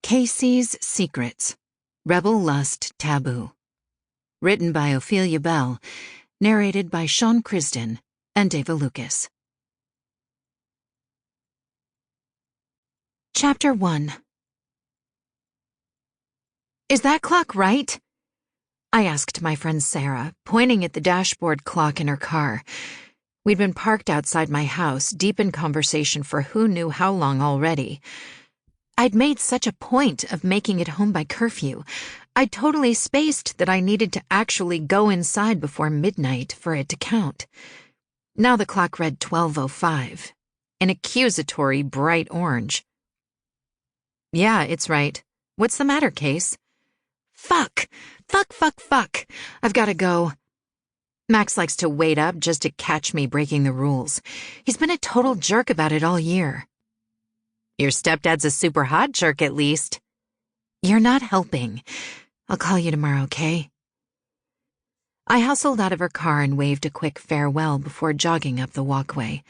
Casey's Secrets, Rebel Lust Taboo. Written by Ophelia Bell, narrated by Sean Crisden and Ava Lucas. Chapter 1. Is that clock right? I asked my friend Sarah, pointing at the dashboard clock in her car. We'd been parked outside my house, deep in conversation for who knew how long already. I'd made such a point of making it home by curfew. I'd totally spaced that I needed to actually go inside before midnight for it to count. Now the clock read 12:05, an accusatory bright orange. Yeah, it's right. What's the matter, Case? Fuck! I've gotta go. Max likes to wait up just to catch me breaking the rules. He's been a total jerk about it all year. Your stepdad's a super hot jerk, at least. You're not helping. I'll call you tomorrow, okay? I hustled out of her car and waved a quick farewell before jogging up the walkway.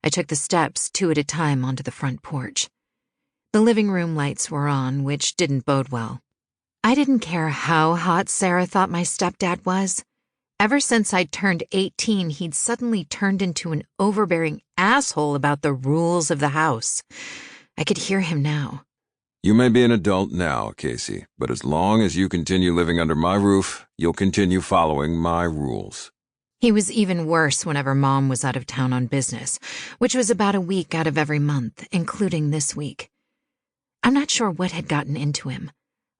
I took the steps, 2 at a time, onto the front porch. The living room lights were on, which didn't bode well. I didn't care how hot Sarah thought my stepdad was. Ever since I'd turned 18, he'd suddenly turned into an overbearing asshole about the rules of the house. I could hear him now. You may be an adult now, Casey, but as long as you continue living under my roof, you'll continue following my rules. He was even worse whenever Mom was out of town on business, which was about a week out of every month, including this week. I'm not sure what had gotten into him.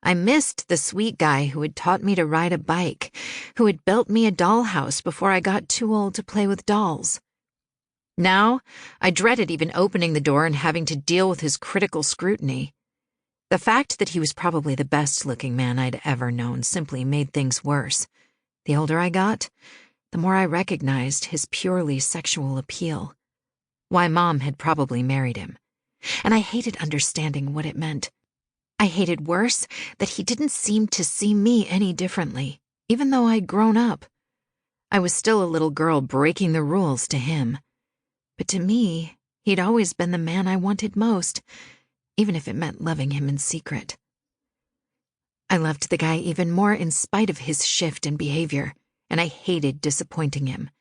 I missed the sweet guy who had taught me to ride a bike, who had built me a dollhouse before I got too old to play with dolls. Now, I dreaded even opening the door and having to deal with his critical scrutiny. The fact that he was probably the best-looking man I'd ever known simply made things worse. The older I got, the more I recognized his purely sexual appeal. Why Mom had probably married him. And I hated understanding what it meant. I hated worse that he didn't seem to see me any differently, even though I'd grown up. I was still a little girl breaking the rules to him. But to me, he'd always been the man I wanted most, even if it meant loving him in secret. I loved the guy even more in spite of his shift in behavior, and I hated disappointing him.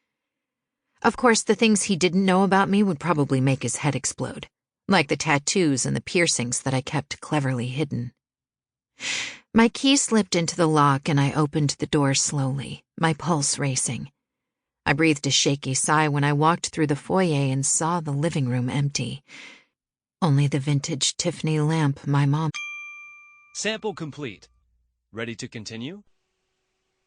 Of course, the things he didn't know about me would probably make his head explode, like the tattoos and the piercings that I kept cleverly hidden. My key slipped into the lock and I opened the door slowly, my pulse racing. I breathed a shaky sigh when I walked through the foyer and saw the living room empty. Only the vintage Tiffany lamp my mom... Sample complete. Ready to continue?